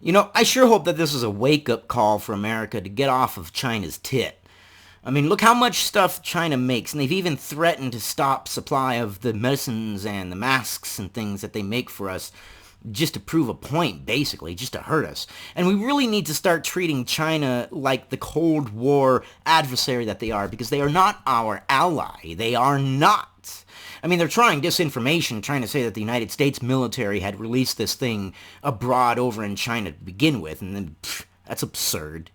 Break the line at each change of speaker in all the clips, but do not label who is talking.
I sure hope that this is a wake-up call for America to get off of China's tit. I mean, look how much stuff China makes, and they've even threatened to stop supply of the medicines and the masks and things that they make for us just to prove a point, basically, just to hurt us. And we really need to start treating China like the Cold War adversary that they are, because they are not our ally. They are not. I mean, they're trying disinformation, trying to say that the United States military had released this thing abroad over in China to begin with, and then, that's absurd.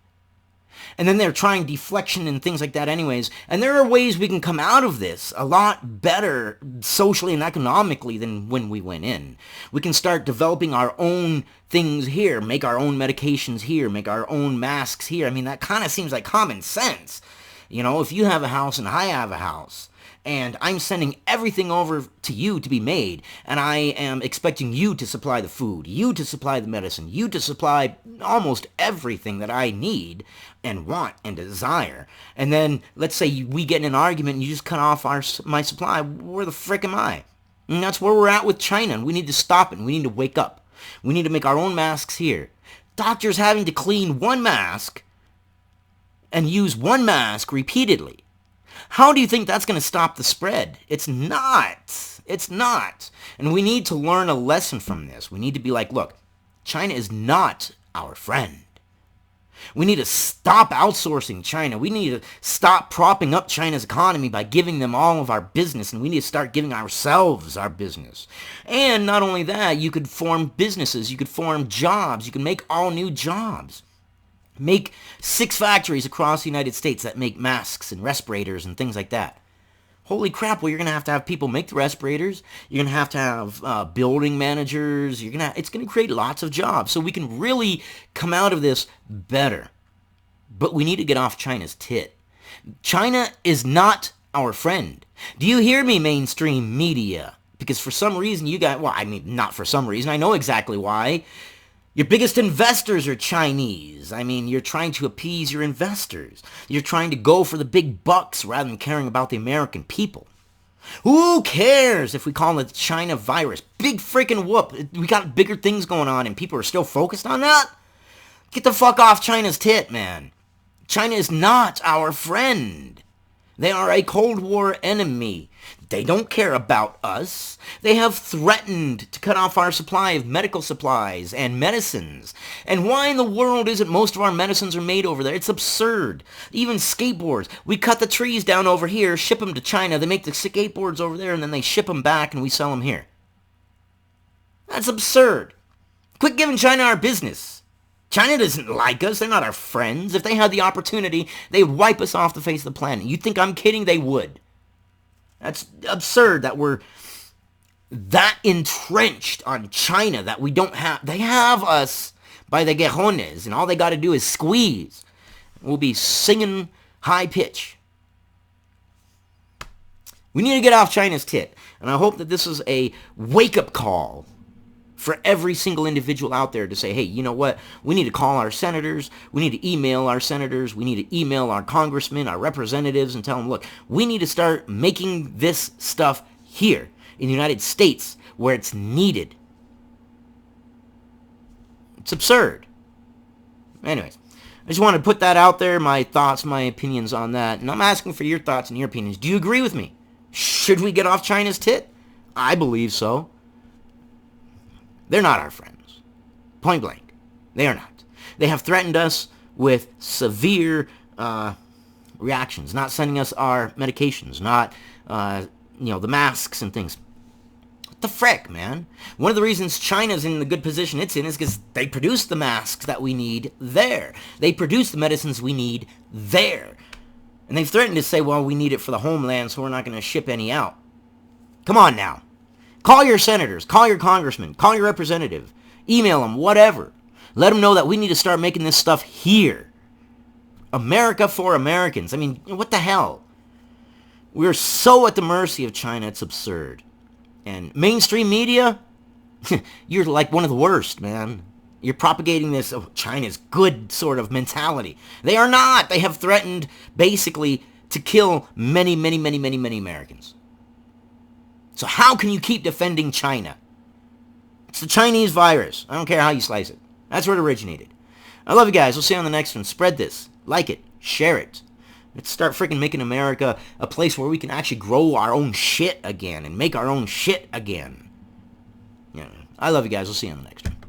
And then they're trying deflection and things like that anyways. And there are ways we can come out of this a lot better socially and economically than when we went in. We can start developing our own things here, make our own medications here, make our own masks here. I mean, that kind of seems like common sense. If you have a house and I have a house, and I'm sending everything over to you to be made, and I am expecting you to supply the food, you to supply the medicine, you to supply almost everything that I need and want and desire. And then, let's say we get in an argument and you just cut off my supply. Where the frick am I? And that's where we're at with China, and we need to stop it, and we need to wake up. We need to make our own masks here. Doctors having to clean one mask and use one mask repeatedly. How do you think that's going to stop the spread? It's not. It's not. And we need to learn a lesson from this. We need to be like, look, China is not our friend. We need to stop outsourcing China. We need to stop propping up China's economy by giving them all of our business, and we need to start giving ourselves our business. And not only that, you could form businesses, you could form jobs, you can make all new jobs. Make 6 factories across the United States that make masks and respirators and things like that. Holy crap, well, you're going to have people make the respirators. You're going to have building managers. It's going to create lots of jobs. So we can really come out of this better. But we need to get off China's tit. China is not our friend. Do you hear me, mainstream media? Because for some reason not for some reason. I know exactly why. Your biggest investors are Chinese. I mean, you're trying to appease your investors. You're trying to go for the big bucks rather than caring about the American people. Who cares if we call it China virus? Big freaking whoop. We got bigger things going on and people are still focused on that? Get the fuck off China's tit, man. China is not our friend. They are a Cold War enemy. They don't care about us. They have threatened to cut off our supply of medical supplies and medicines. And why in the world is it most of our medicines are made over there? It's absurd. Even skateboards. We cut the trees down over here, ship them to China. They make the skateboards over there, and then they ship them back, and we sell them here. That's absurd. Quit giving China our business. China doesn't like us. They're not our friends. If they had the opportunity, they would wipe us off the face of the planet. You think I'm kidding? They would. That's absurd that we're that entrenched on China that we don't have. They have us by the guejones, and all they got to do is squeeze. We'll be singing high pitch. We need to get off China's tit, and I hope that this is a wake-up call for every single individual out there to say, hey, you know what? We need to call our senators. We need to email our senators. We need to email our congressmen, our representatives, and tell them, look, we need to start making this stuff here in the United States where it's needed. It's absurd. Anyways, I just wanted to put that out there, my thoughts, my opinions on that. And I'm asking for your thoughts and your opinions. Do you agree with me? Should we get off China's tit? I believe so. They're not our friends. Point blank. They are not. They have threatened us with severe reactions, not sending us our medications, not, the masks and things. What the frick, man? One of the reasons China's in the good position it's in is because they produce the masks that we need there. They produce the medicines we need there. And they've threatened to say, well, we need it for the homeland, so we're not going to ship any out. Come on now. Call your senators, call your congressman, call your representative, email them, whatever. Let them know that we need to start making this stuff here. America for Americans. I mean, what the hell? We're so at the mercy of China, it's absurd. And mainstream media, you're like one of the worst, man. You're propagating this, China's good sort of mentality. They are not. They have threatened, basically, to kill many, many, many, many, many Americans. So how can you keep defending China? It's the Chinese virus. I don't care how you slice it. That's where it originated. I love you guys. We'll see you on the next one. Spread this. Like it. Share it. Let's start freaking making America a place where we can actually grow our own shit again and make our own shit again. Yeah. I love you guys. We'll see you on the next one.